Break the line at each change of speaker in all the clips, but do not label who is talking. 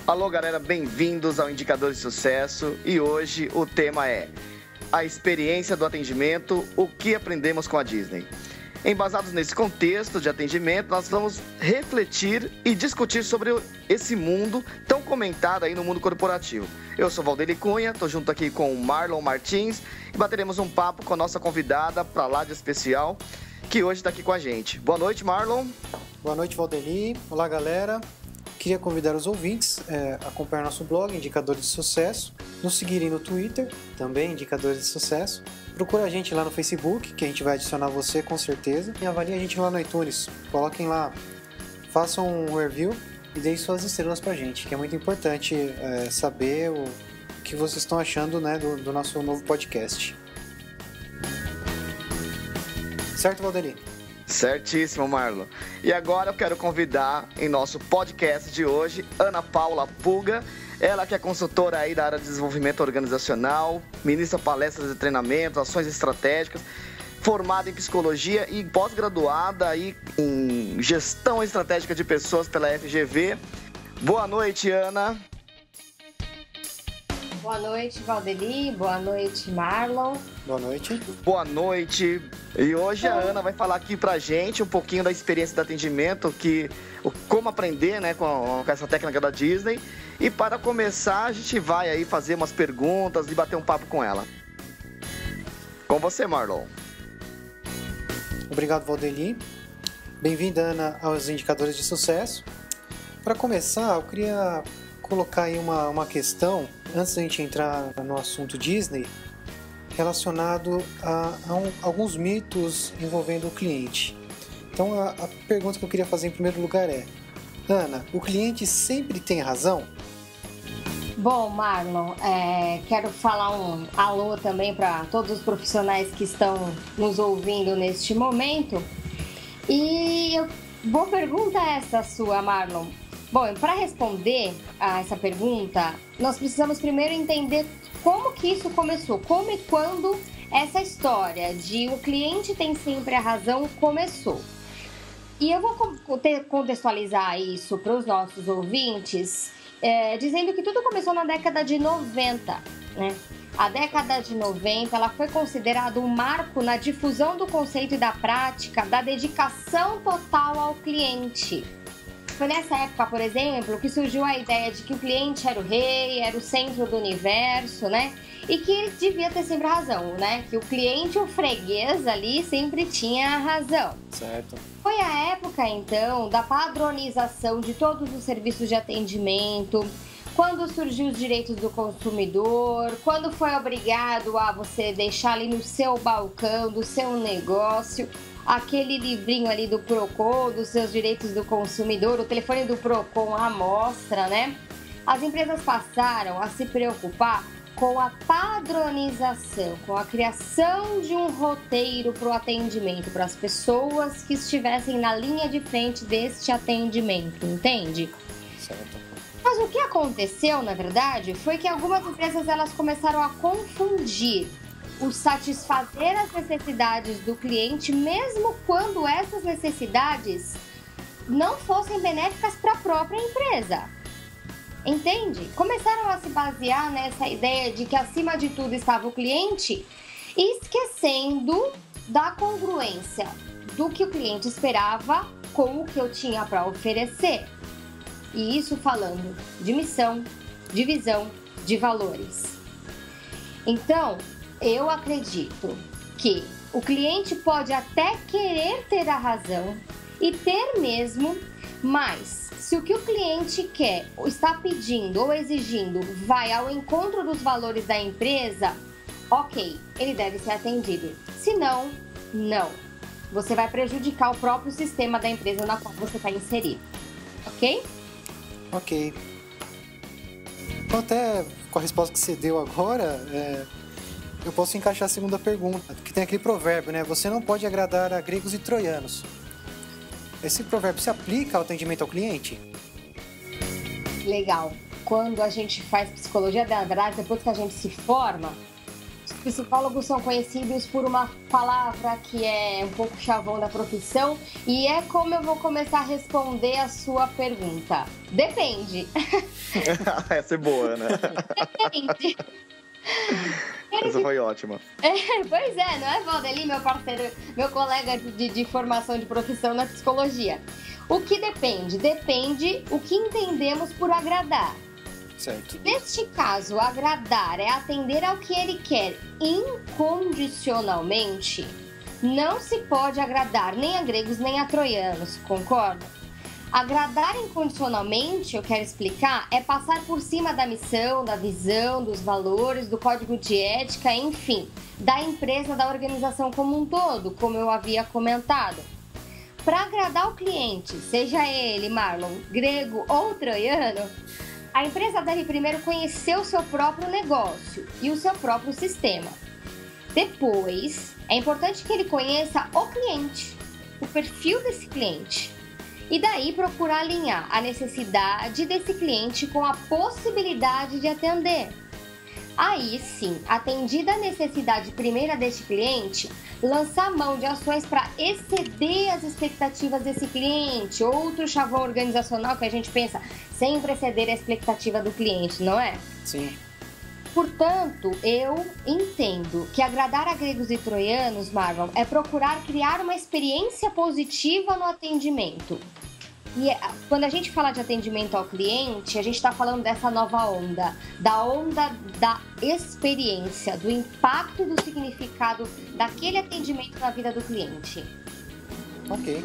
Alô, galera, bem-vindos ao Indicador de Sucesso e hoje o tema é a experiência do atendimento, o que aprendemos com a Disney. Embasados nesse contexto de atendimento, nós vamos refletir e discutir sobre esse mundo tão comentado aí no mundo corporativo. Eu sou Valdeli Cunha, estou junto aqui com o Marlon Martins e bateremos um papo com a nossa convidada para lá de especial, que hoje está aqui com a gente. Boa noite, Marlon.
Boa noite, Valdeli. Olá, galera. Queria convidar os ouvintes a acompanhar nosso blog, Indicadores de Sucesso, nos seguirem no Twitter, também Indicadores de Sucesso. Procura a gente lá no Facebook, que a gente vai adicionar você com certeza. E avaliem a gente lá no iTunes. Coloquem lá, façam um review e deem suas estrelas pra gente, que é muito importante saber o que vocês estão achando, né, do nosso novo podcast. Certo, Valdeli?
Certíssimo, Marlon. E agora eu quero convidar em nosso podcast de hoje Ana Paula Puga, ela que é consultora aí da área de desenvolvimento organizacional, ministra palestras e treinamentos, ações estratégicas, formada em psicologia e pós-graduada aí em gestão estratégica de pessoas pela FGV. Boa noite, Ana.
Boa noite, Valdeli. Boa noite, Marlon.
Boa noite.
Boa noite. E hoje a Ana vai falar aqui pra gente um pouquinho da experiência do atendimento, como aprender, né, com essa técnica da Disney. E para começar, a gente vai aí fazer umas perguntas e bater um papo com ela. Com você, Marlon.
Obrigado, Valdeli. Bem-vinda, Ana, aos Indicadores de Sucesso. Para começar, eu queria colocar aí uma questão, antes da gente entrar no assunto Disney, relacionado a alguns mitos envolvendo o cliente. Então, a pergunta que eu queria fazer em primeiro lugar é: Ana, o cliente sempre tem razão?
Bom, Marlon, quero falar um alô também para todos os profissionais que estão nos ouvindo neste momento. E boa pergunta essa sua, Marlon. Bom, para responder a essa pergunta, nós precisamos primeiro entender como que isso começou, como e quando essa história de o cliente tem sempre a razão começou. E eu vou contextualizar isso para os nossos ouvintes, dizendo que tudo começou na década de 90, né? A década de 90 ela foi considerada um marco na difusão do conceito e da prática da dedicação total ao cliente. Foi nessa época, por exemplo, que surgiu a ideia de que o cliente era o rei, era o centro do universo, né? E que ele devia ter sempre razão, né? Que o cliente, o freguês ali, sempre tinha a razão.
Certo.
Foi a época, então, da padronização de todos os serviços de atendimento, quando surgiu os direitos do consumidor, quando foi obrigado a você deixar ali no seu balcão, do seu negócio, aquele livrinho ali do Procon, dos seus direitos do consumidor, o telefone do Procon à mostra, né? As empresas passaram a se preocupar com a padronização, com a criação de um roteiro para o atendimento, para as pessoas que estivessem na linha de frente deste atendimento, entende?
Certo.
Mas o que aconteceu, na verdade, foi que algumas empresas elas começaram a confundir o satisfazer as necessidades do cliente, mesmo quando essas necessidades não fossem benéficas para a própria empresa. Entende? Começaram a se basear nessa ideia de que acima de tudo estava o cliente, esquecendo da congruência do que o cliente esperava com o que eu tinha para oferecer. E isso falando de missão, de visão, de valores. Então, eu acredito que o cliente pode até querer ter a razão e ter mesmo, mas se o que o cliente quer, ou está pedindo ou exigindo vai ao encontro dos valores da empresa, ok, ele deve ser atendido. Se não, não. Você vai prejudicar o próprio sistema da empresa na qual você está inserido. Ok?
Ok. Então, até com a resposta que você deu agora, eu posso encaixar a segunda pergunta, que tem aquele provérbio, né? Você não pode agradar a gregos e troianos. Esse provérbio se aplica ao atendimento ao cliente?
Legal. Quando a gente faz psicologia, na verdade, depois que a gente se forma, psicólogos são conhecidos por uma palavra que é um pouco chavão da profissão, e é como eu vou começar a responder a sua pergunta. Depende.
Essa é boa, né?
Depende.
Essa foi ótima.
Pois é, não é, Valdeli, meu parceiro, meu colega de formação de profissão na psicologia? O que depende? Depende o que entendemos por agradar.
Certo.
Neste caso, agradar é atender ao que ele quer incondicionalmente. Não se pode agradar nem a gregos nem a troianos, concorda? Agradar incondicionalmente, eu quero explicar, é passar por cima da missão, da visão, dos valores, do código de ética, enfim, da empresa, da organização como um todo, como eu havia comentado. Para agradar o cliente, seja ele, Marlon, grego ou troiano, a empresa deve primeiro conhecer o seu próprio negócio e o seu próprio sistema. Depois, é importante que ele conheça o cliente, o perfil desse cliente. E daí procurar alinhar a necessidade desse cliente com a possibilidade de atender. Aí sim, atendida a necessidade primeira deste cliente, lançar mão de ações para exceder as expectativas desse cliente. Outro chavão organizacional que a gente pensa, sempre exceder a expectativa do cliente, não é?
Sim.
Portanto, eu entendo que agradar a gregos e troianos, Marlon, é procurar criar uma experiência positiva no atendimento. E quando a gente fala de atendimento ao cliente, a gente está falando dessa nova onda da experiência, do impacto e do significado daquele atendimento na vida do cliente.
Ok.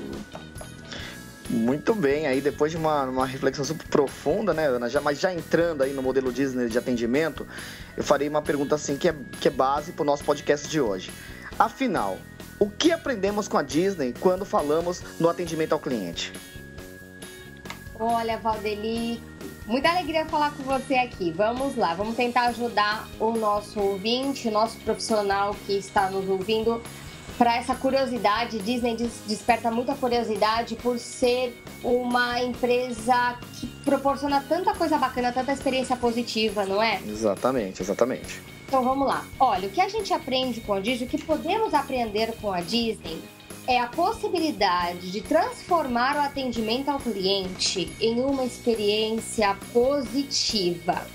Muito bem, aí depois de uma reflexão super profunda, né, Ana? Mas já entrando aí no modelo Disney de atendimento, eu farei uma pergunta assim que é base para o nosso podcast de hoje. Afinal, o que aprendemos com a Disney quando falamos no atendimento ao cliente?
Olha, Valdeli, muita alegria falar com você aqui. Vamos lá, vamos tentar ajudar o nosso ouvinte, o nosso profissional que está nos ouvindo para essa curiosidade. Disney desperta muita curiosidade por ser uma empresa que proporciona tanta coisa bacana, tanta experiência positiva, não é?
Exatamente, exatamente.
Então vamos lá. Olha, o que a gente aprende com a Disney, o que podemos aprender com a Disney é a possibilidade de transformar o atendimento ao cliente em uma experiência positiva.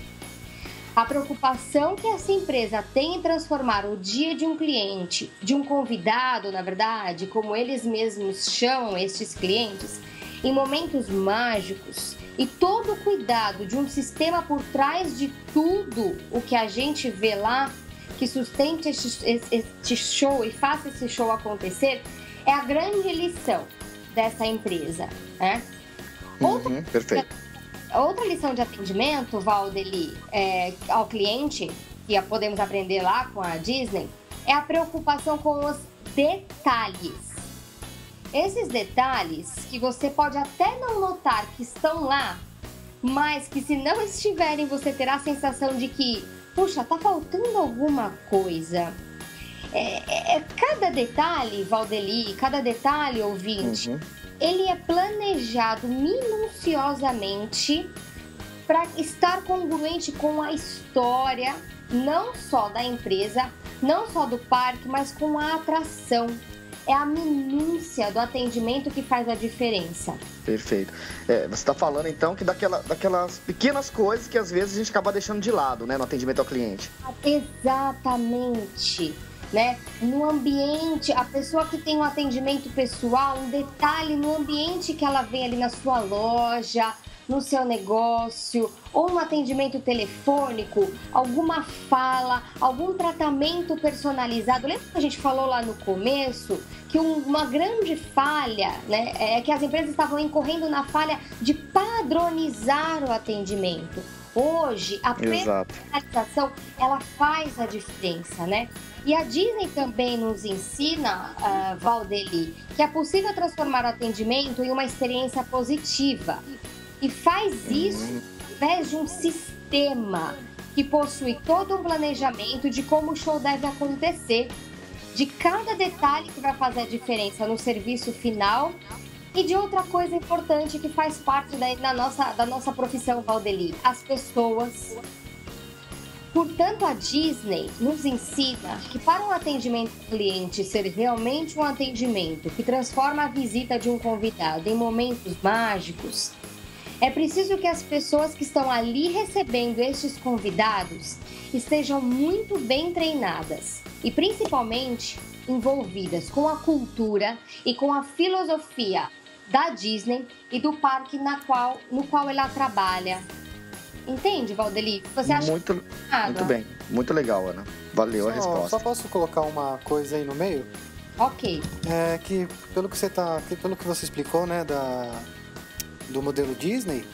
A preocupação que essa empresa tem em transformar o dia de um cliente, de um convidado, na verdade, como eles mesmos chamam estes clientes, em momentos mágicos, e todo o cuidado de um sistema por trás de tudo o que a gente vê lá, que sustente este show e faça esse show acontecer, é a grande lição dessa empresa, né?
Perfeito.
Outra lição de atendimento, Valdeli, ao cliente, que podemos aprender lá com a Disney, é a preocupação com os detalhes. Esses detalhes que você pode até não notar que estão lá, mas que se não estiverem, você terá a sensação de que, puxa, tá faltando alguma coisa. Cada detalhe, Valdeli, cada detalhe, ouvinte, ele é planejado minuciosamente para estar congruente com a história, não só da empresa, não só do parque, mas com a atração. É a minúcia do atendimento que faz a diferença.
Perfeito. Você está falando então que daquelas pequenas coisas que às vezes a gente acaba deixando de lado, né, no atendimento ao cliente.
Exatamente. Né? No ambiente, a pessoa que tem um atendimento pessoal, um detalhe no ambiente que ela vem ali na sua loja, no seu negócio, ou um atendimento telefônico, alguma fala, algum tratamento personalizado. Lembra que a gente falou lá no começo que uma grande falha, né, é que as empresas estavam incorrendo na falha de padronizar o atendimento. Hoje, a personalização, ela faz a diferença, né? E a Disney também nos ensina, Valdeli, que é possível transformar o atendimento em uma experiência positiva. E faz isso através de um sistema que possui todo um planejamento de como o show deve acontecer, de cada detalhe que vai fazer a diferença no serviço final e de outra coisa importante que faz parte da nossa profissão, Valdeli, as pessoas. Portanto, a Disney nos ensina que para um atendimento ao cliente ser realmente um atendimento que transforma a visita de um convidado em momentos mágicos, é preciso que as pessoas que estão ali recebendo estes convidados estejam muito bem treinadas e principalmente envolvidas com a cultura e com a filosofia da Disney e do parque no qual ela trabalha. Entende, Valdeli? Você acha
muito bem, muito legal, Ana. Valeu a resposta.
Só posso colocar uma coisa aí no meio?
Ok.
Que pelo que você explicou, né, do modelo Disney,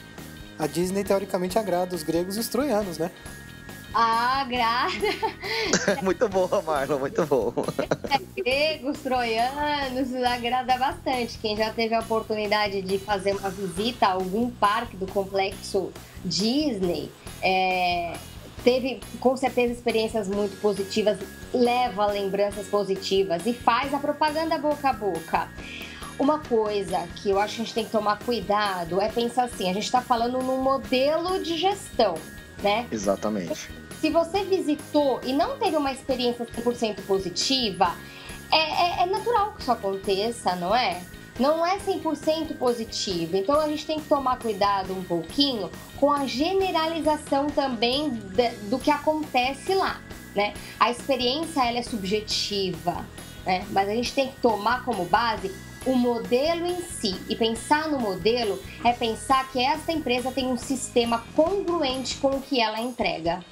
a Disney teoricamente agrada os gregos e os troianos, né?
Agrada.
Muito boa, Marlon, muito bom.
Gregos, troianos, agrada bastante. Quem já teve a oportunidade de fazer uma visita a algum parque do complexo Disney, teve com certeza experiências muito positivas, leva lembranças positivas e faz a propaganda boca a boca. Uma coisa que eu acho que a gente tem que tomar cuidado é pensar assim, a gente está falando num modelo de gestão, né?
Exatamente.
Se você visitou e não teve uma experiência 100% positiva, é natural que isso aconteça, não é? Não é 100% positivo. Então a gente tem que tomar cuidado um pouquinho com a generalização também do que acontece lá, né? A experiência, ela é subjetiva, né? Mas a gente tem que tomar como base o modelo em si. E pensar no modelo é pensar que essa empresa tem um sistema congruente com o que ela entrega.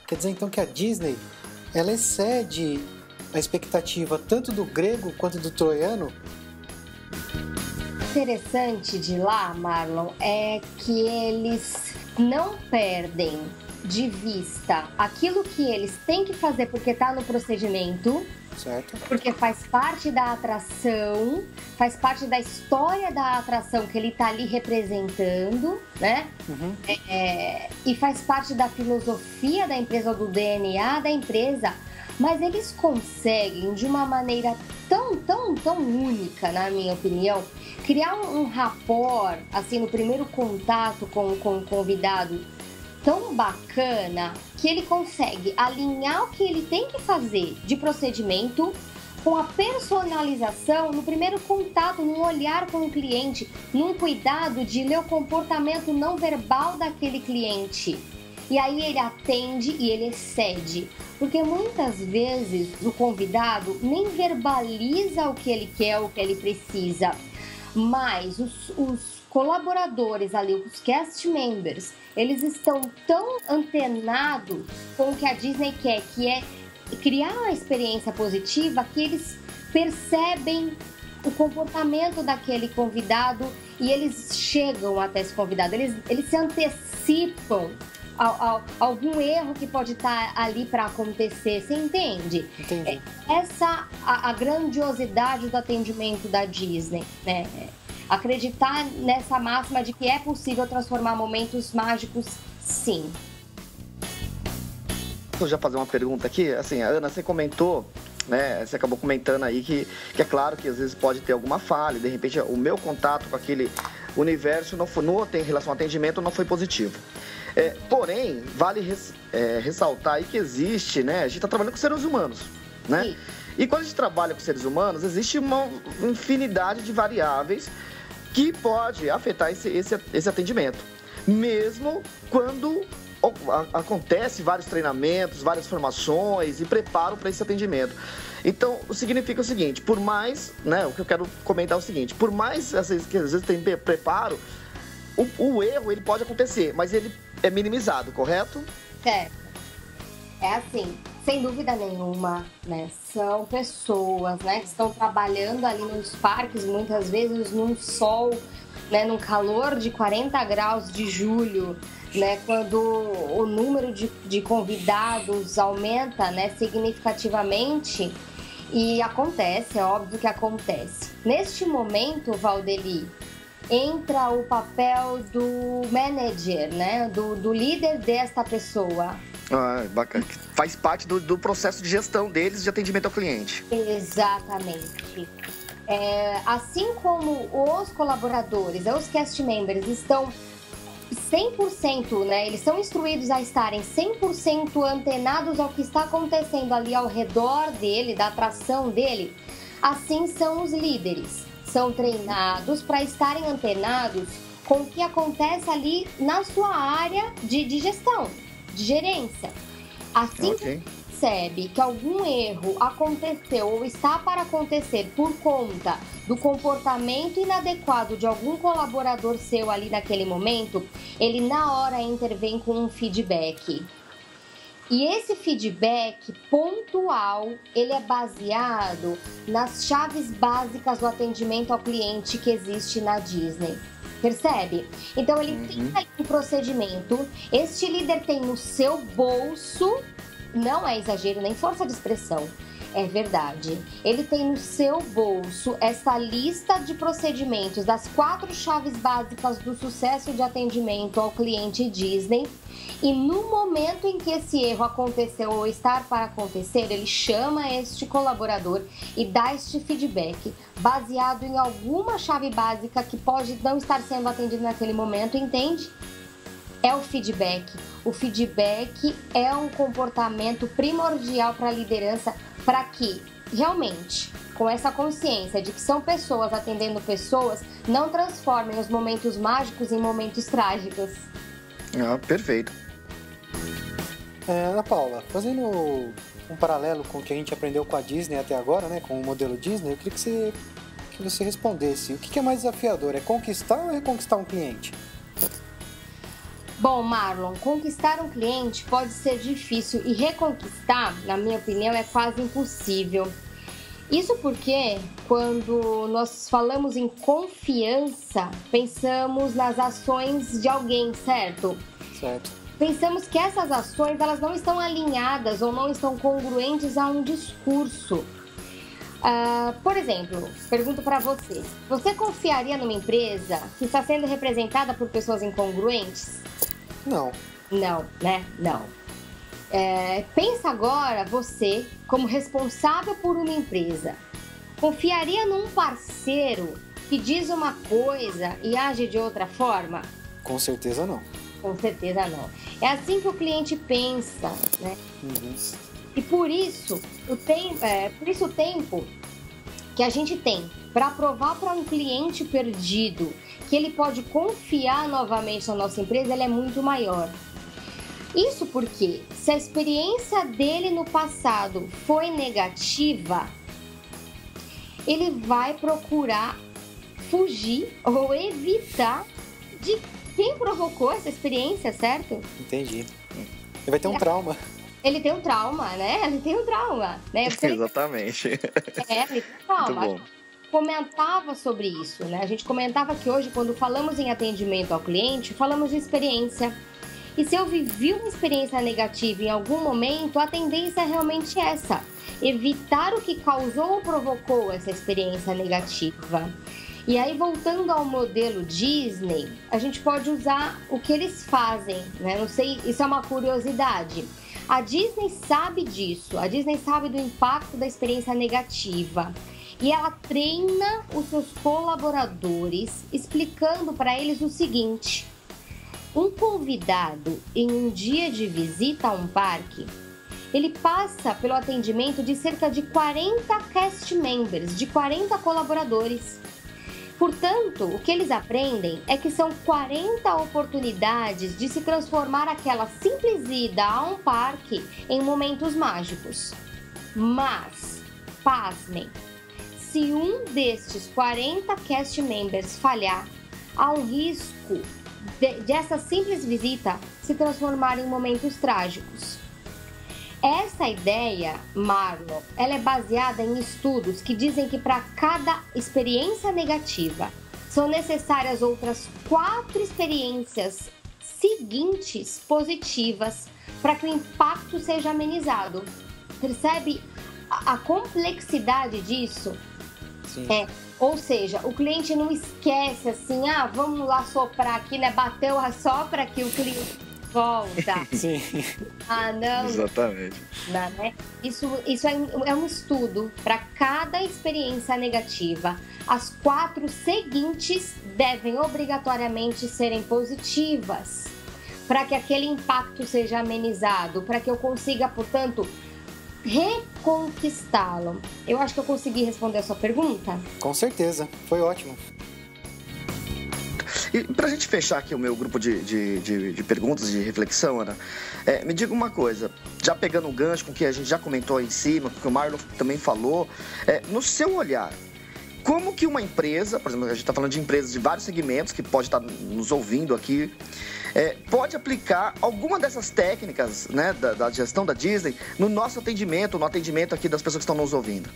Quer dizer então que a Disney, ela excede a expectativa tanto do grego quanto do troiano?
Interessante de lá, Marlon, é que eles não perdem de vista aquilo que eles têm que fazer porque está no procedimento,
certo?
Porque faz parte da atração, faz parte da história da atração que ele está ali representando, né?
Uhum.
E faz parte da filosofia da empresa, do DNA da empresa, mas eles conseguem, de uma maneira tão única, na minha opinião, criar um rapport, assim, no primeiro contato com o convidado, tão bacana, que ele consegue alinhar o que ele tem que fazer de procedimento com a personalização no primeiro contato, num olhar com o cliente, num cuidado de ler o comportamento não verbal daquele cliente. E aí ele atende e ele excede. Porque muitas vezes o convidado nem verbaliza o que ele quer, o que ele precisa. Mas os colaboradores ali, os cast members, eles estão tão antenados com o que a Disney quer, que é criar uma experiência positiva, que eles percebem o comportamento daquele convidado e eles chegam até esse convidado, eles se antecipam a algum erro que pode estar ali para acontecer, você entende?
Entendi.
Essa a grandiosidade do atendimento da Disney, né? Acreditar nessa máxima de que é possível transformar momentos mágicos, sim.
Vou já fazer uma pergunta aqui. Assim, Ana, você comentou, né? Você acabou comentando aí que é claro que às vezes pode ter alguma falha. De repente, o meu contato com aquele universo em relação ao atendimento não foi positivo. Porém, vale ressaltar aí que existe, né? A gente está trabalhando com seres humanos, né?
Sim.
E quando a gente trabalha com seres humanos, existe uma infinidade de variáveis que pode afetar esse atendimento. Mesmo quando acontece vários treinamentos, várias formações e preparo para esse atendimento. Então, significa o seguinte, por mais, né, o que eu quero comentar é o seguinte, por mais que às vezes tem preparo, o erro ele pode acontecer, mas ele é minimizado, correto?
Certo. É assim, sem dúvida nenhuma, né? São pessoas, né, que estão trabalhando ali nos parques, muitas vezes num sol, né, num calor de 40 graus de julho, né, quando o número de convidados aumenta, né, significativamente, e acontece, é óbvio que acontece. Neste momento, Valdeli, entra o papel do manager, né, do líder desta pessoa.
Ah, bacana. Faz parte do processo de gestão deles de atendimento ao cliente.
Exatamente. Assim como os colaboradores, os cast members estão 100%, né? Eles são instruídos a estarem 100% antenados ao que está acontecendo ali ao redor dele, da atração dele. Assim são os líderes. São treinados para estarem antenados com o que acontece ali na sua área de gestão, de gerência. Assim que percebe que algum erro aconteceu ou está para acontecer por conta do comportamento inadequado de algum colaborador seu ali naquele momento, ele na hora intervém com um feedback. E esse feedback pontual, ele é baseado nas chaves básicas do atendimento ao cliente que existe na Disney. Percebe? Então ele tem ali um procedimento, este líder tem no seu bolso, não é exagero nem força de expressão, é verdade. Ele tem no seu bolso essa lista de procedimentos das 4 chaves básicas do sucesso de atendimento ao cliente Disney. E no momento em que esse erro aconteceu ou estar para acontecer, ele chama este colaborador e dá este feedback baseado em alguma chave básica que pode não estar sendo atendida naquele momento, entende? É o feedback. O feedback é um comportamento primordial para a liderança, para que realmente, com essa consciência de que são pessoas atendendo pessoas, não transformem os momentos mágicos em momentos trágicos.
Perfeito.
Ana Paula, fazendo um paralelo com o que a gente aprendeu com a Disney até agora, né, com o modelo Disney, eu queria que você respondesse. O que é mais desafiador? É conquistar ou reconquistar um cliente?
Bom, Marlon, conquistar um cliente pode ser difícil e reconquistar, na minha opinião, é quase impossível. Isso porque, quando nós falamos em confiança, pensamos nas ações de alguém, certo?
Certo.
Pensamos que essas ações elas não estão alinhadas ou não estão congruentes a um discurso. Por exemplo, pergunto para você: você confiaria numa empresa que está sendo representada por pessoas incongruentes?
Não.
Não, né? Não. Pensa agora você como responsável por uma empresa. Confiaria num parceiro que diz uma coisa e age de outra forma?
Com certeza não.
Com certeza não. É assim que o cliente pensa, né? E por isso o tempo que a gente tem para provar para um cliente perdido que ele pode confiar novamente na nossa empresa, ele é muito maior. Isso porque, se a experiência dele no passado foi negativa, ele vai procurar fugir ou evitar de quem provocou essa experiência, certo?
Entendi. Ele vai ter um trauma.
Ele tem um trauma, né? Ele tem um trauma, né?
Exatamente.
Ele tem um trauma.
Muito bom.
Comentava sobre isso, né? A gente comentava que hoje, quando falamos em atendimento ao cliente, falamos de experiência. E se eu vivi uma experiência negativa em algum momento, a tendência é realmente essa: evitar o que causou ou provocou essa experiência negativa. E aí, voltando ao modelo Disney, a gente pode usar o que eles fazem, né? Não sei, isso é uma curiosidade. A Disney sabe disso, a Disney sabe do impacto da experiência negativa. E ela treina os seus colaboradores, explicando para eles o seguinte: um convidado em um dia de visita a um parque, ele passa pelo atendimento de cerca de 40 cast members, de 40 colaboradores. Portanto, o que eles aprendem é que são 40 oportunidades de se transformar aquela simples ida a um parque em momentos mágicos. Mas, pasmem, se um destes 40 cast members falhar, há um risco dessa simples visita se transformar em momentos trágicos. Essa ideia, Marlon, ela é baseada em estudos que dizem que para cada experiência negativa são necessárias outras 4 experiências seguintes positivas para que o impacto seja amenizado. Percebe a complexidade disso?
Sim.
Ou seja, o cliente não esquece assim, vamos lá soprar aqui, né? Bateu a sopra aqui o cliente. volta.
Sim.
Ah, não.
Exatamente.
Não, né? Isso é um estudo para cada experiência negativa. As 4 seguintes devem obrigatoriamente serem positivas, para que aquele impacto seja amenizado, para que eu consiga, portanto, reconquistá-lo. Eu acho que eu consegui responder a sua pergunta.
Com certeza, foi ótimo.
E para a gente fechar aqui o meu grupo de perguntas, de reflexão, Ana, me diga uma coisa, já pegando um gancho com o que a gente já comentou aí em cima, com o que o Marlon também falou, no seu olhar, como que uma empresa, por exemplo, a gente está falando de empresas de vários segmentos que pode estar nos ouvindo aqui, pode aplicar alguma dessas técnicas, né, da gestão da Disney no nosso atendimento, no atendimento aqui das pessoas que estão nos ouvindo?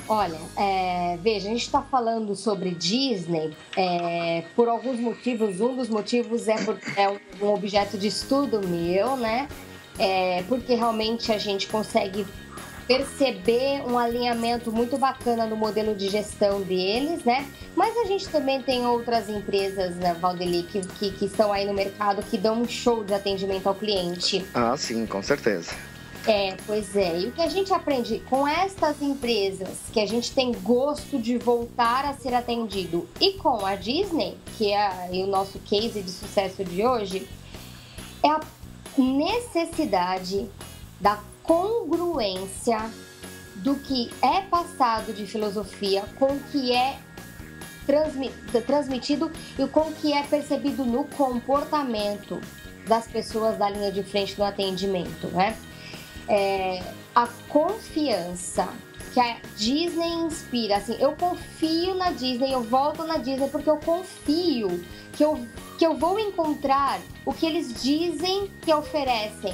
Olha, veja, a gente está falando sobre Disney por alguns motivos. Um dos motivos é um objeto de estudo meu, né? Porque realmente a gente consegue perceber um alinhamento muito bacana no modelo de gestão deles, né? Mas a gente também tem outras empresas, né, Valdeli, que estão aí no mercado que dão um show de atendimento ao cliente.
Ah, sim, com certeza.
Pois é. E o que a gente aprende com estas empresas, que a gente tem gosto de voltar a ser atendido, e com a Disney, que é o nosso case de sucesso de hoje, é a necessidade da congruência do que é passado de filosofia com o que é transmitido e com o que é percebido no comportamento das pessoas da linha de frente no atendimento, né? A confiança que a Disney inspira, assim, eu confio na Disney, eu volto na Disney porque eu confio que eu vou encontrar o que eles dizem que oferecem,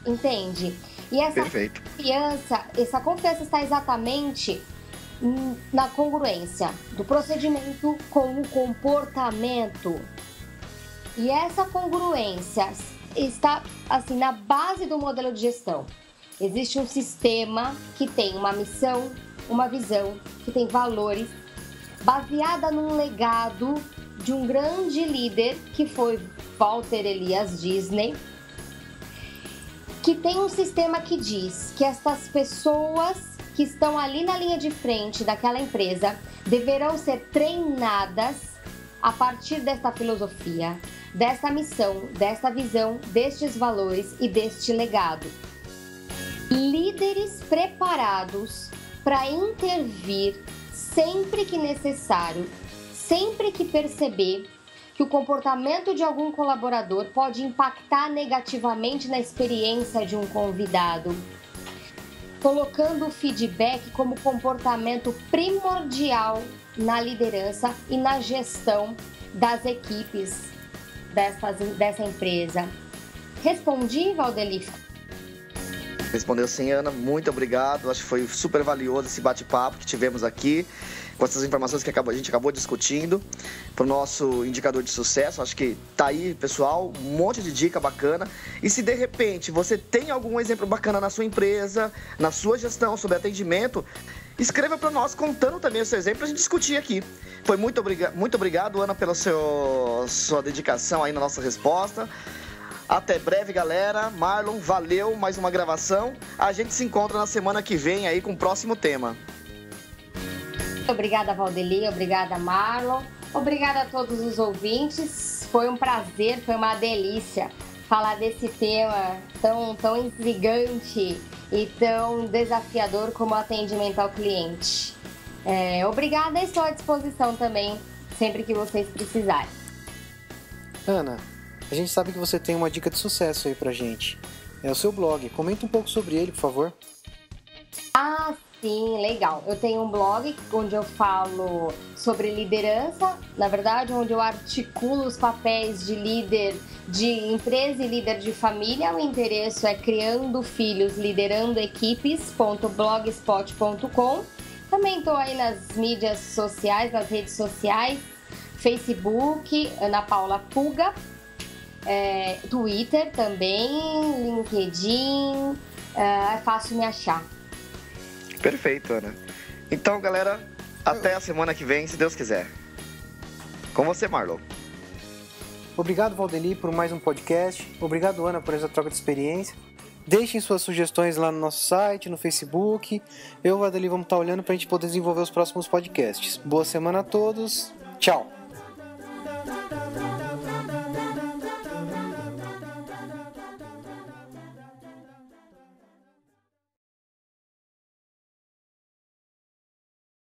entende? E essa confiança está exatamente na congruência do procedimento com o comportamento. E essa congruência está assim na base do modelo de gestão. Existe um sistema que tem uma missão, uma visão, que tem valores, baseada num legado de um grande líder que foi Walter Elias Disney, que tem um sistema que diz que essas pessoas que estão ali na linha de frente daquela empresa deverão ser treinadas a partir desta filosofia, desta missão, desta visão, destes valores e deste legado. Líderes preparados para intervir sempre que necessário, sempre que perceber que o comportamento de algum colaborador pode impactar negativamente na experiência de um convidado, colocando o feedback como comportamento primordial na liderança e na gestão das equipes dessa empresa. Respondi, Valdeli?
Respondeu sim, Ana. Muito obrigado. Acho que foi super valioso esse bate-papo que tivemos aqui, com essas informações que a gente acabou discutindo para o nosso indicador de sucesso. Acho que tá aí, pessoal, um monte de dica bacana. E se de repente você tem algum exemplo bacana na sua empresa, na sua gestão sobre atendimento, escreva para nós contando também o seu exemplo para a gente discutir aqui. Foi muito obrigado, Ana, pela sua dedicação aí na nossa resposta. Até breve, galera. Marlon, valeu, mais uma gravação. A gente se encontra na semana que vem aí com o próximo tema.
Obrigada, Valdeli. Obrigada, Marlon. Obrigada a todos os ouvintes. Foi um prazer, foi uma delícia falar desse tema tão intrigante e tão desafiador como o atendimento ao cliente. Obrigada e estou à disposição também, sempre que vocês precisarem.
Ana, a gente sabe que você tem uma dica de sucesso aí pra gente. É o seu blog. Comenta um pouco sobre ele, por favor.
Ah, sim, legal. Eu tenho um blog onde eu falo sobre liderança, na verdade, onde eu articulo os papéis de líder de empresa e líder de família. O endereço é criandofilos.liderandoequipes.blogspot.com. Também estou aí nas mídias sociais, nas redes sociais, Facebook, Ana Paula Puga, Twitter também, LinkedIn, é fácil me achar.
Perfeito, Ana. Então, galera, até a semana que vem, se Deus quiser. Com você, Marlon.
Obrigado, Valdeli, por mais um podcast. Obrigado, Ana, por essa troca de experiência. Deixem suas sugestões lá no nosso site, no Facebook. Eu e o Valdeli vamos estar olhando para a gente poder desenvolver os próximos podcasts. Boa semana a todos. Tchau.